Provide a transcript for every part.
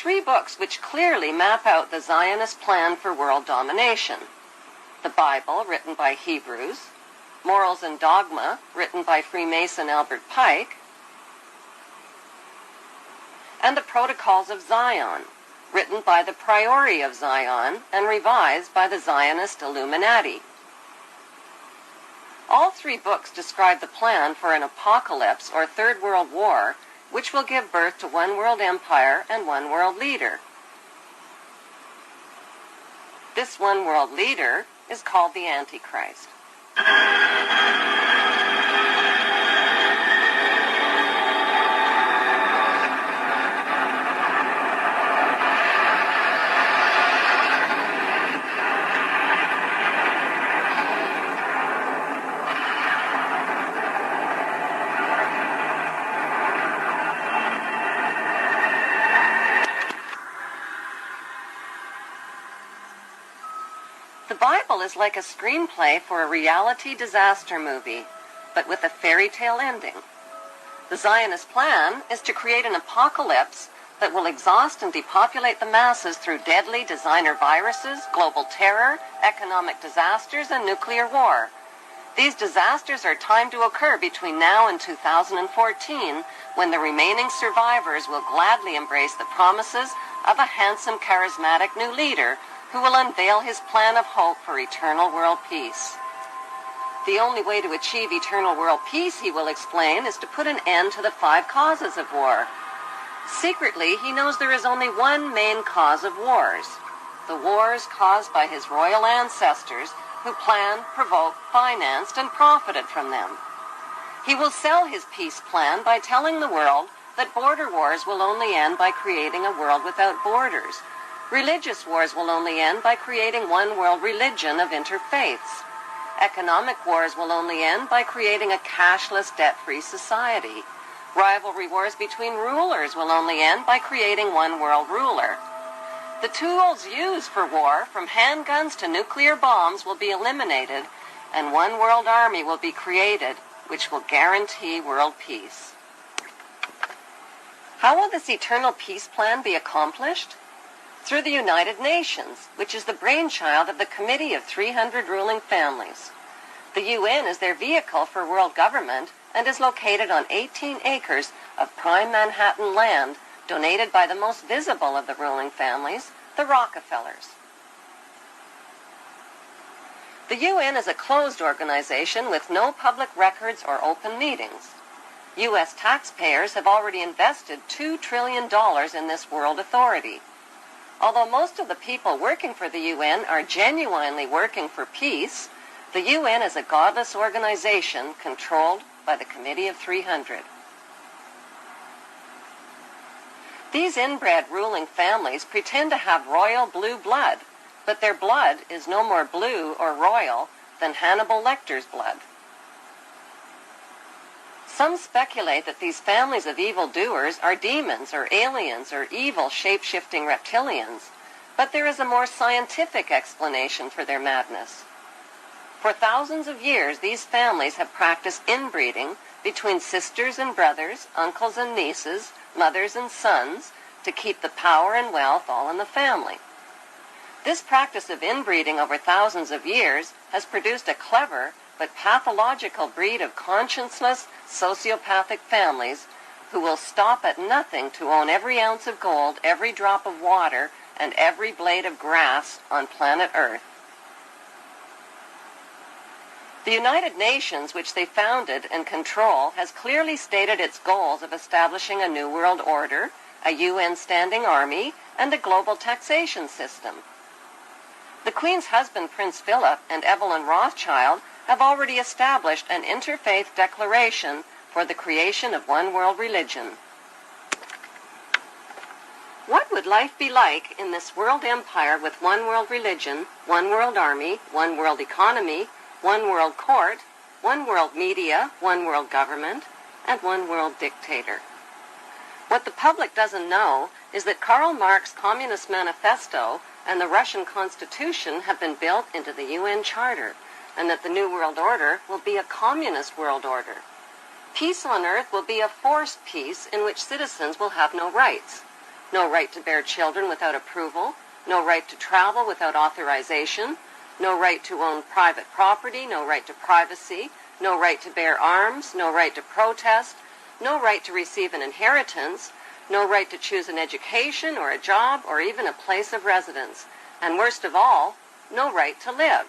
three books which clearly map out the Zionist plan for world domination. The Bible, written by Hebrews, Morals and Dogma, written by Freemason Albert Pike, and the Protocols of Zion, written by the Priori of Zion and revised by the Zionist Illuminati. All three books describe the plan for an apocalypse or Third World War, which will give birth to one world empire and one world leader. This one world leader is called the Antichrist. The Bible is like a screenplay for a reality disaster movie, but with a fairy tale ending. The Zionist plan is to create an apocalypse that will exhaust and depopulate the masses through deadly designer viruses, global terror, economic disasters, and nuclear war. These disasters are timed to occur between now and 2014, when the remaining survivors will gladly embrace the promises of a handsome, charismatic new leader who will unveil his plan of hope for eternal world peace. The only way to achieve eternal world peace, he will explain, is to put an end to the 5 causes of war. Secretly, he knows there is only one main cause of wars: the wars caused by his royal ancestors who planned, provoked, financed, and profited from them. He will sell his peace plan by telling the world that border wars will only end by creating a world without borders. Religious wars will only end by creating one world religion of interfaiths. Economic wars will only end by creating a cashless, debt-free society. Rivalry wars between rulers will only end by creating one world ruler. The tools used for war, from handguns to nuclear bombs, will be eliminated, and one world army will be created, which will guarantee world peace. How will this eternal peace plan be accomplished? Through the United Nations, which is the brainchild of the Committee of 300 Ruling Families. The UN is their vehicle for world government and is located on 18 acres of prime Manhattan land donated by the most visible of the ruling families, the Rockefellers. The UN is a closed organization with no public records or open meetings. U.S. taxpayers have already invested $2 trillion in this world authority. Although most of the people working for the UN are genuinely working for peace, the UN is a godless organization controlled by the Committee of 300. These inbred ruling families pretend to have royal blue blood, but their blood is no more blue or royal than Hannibal Lecter's blood. Some speculate that these families of evildoers are demons or aliens or evil shape-shifting reptilians, but there is a more scientific explanation for their madness. For thousands of years, these families have practiced inbreeding between sisters and brothers, uncles and nieces, mothers and sons, to keep the power and wealth all in the family. This practice of inbreeding over thousands of years has produced a clever but pathological breed of conscienceless, sociopathic families who will stop at nothing to own every ounce of gold, every drop of water, and every blade of grass on planet Earth. The United Nations, which they founded and control, has clearly stated its goals of establishing a new world order, a UN standing army, and a global taxation system. The Queen's husband, Prince Philip, and Evelyn Rothschild have already established an interfaith declaration for the creation of one world religion. What would life be like in this world empire with one world religion, one world army, one world economy, one world court, one world media, one world government, and one world dictator? What the public doesn't know is that Karl Marx's Communist Manifesto and the Russian Constitution have been built into the UN Charter, and that the New World Order will be a communist world order. Peace on earth will be a forced peace in which citizens will have no rights. no right to bear children without approval, no right to travel without authorization, no right to own private property, no right to privacy, no right to bear arms, no right to protest, no right to receive an inheritance, no right to choose an education or a job or even a place of residence, and worst of all, no right to live.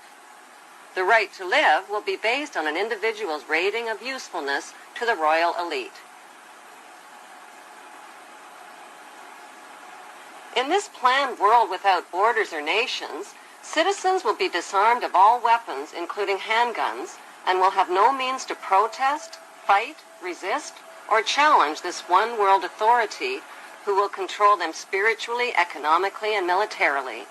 The right to live will be based on an individual's rating of usefulness to the royal elite. In this planned world without borders or nations, citizens will be disarmed of all weapons, including handguns, and will have no means to protest, fight, resist, or challenge this one world authority who will control them spiritually, economically, and militarily.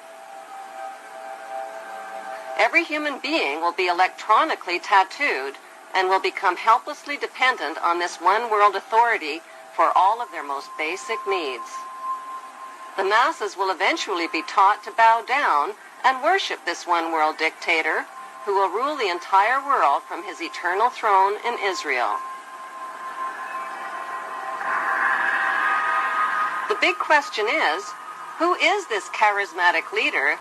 Every human being will be electronically tattooed and will become helplessly dependent on this one world authority for all of their most basic needs. The masses will eventually be taught to bow down and worship this one world dictator who will rule the entire world from his eternal throne in Israel. The big question is, who is this charismatic leader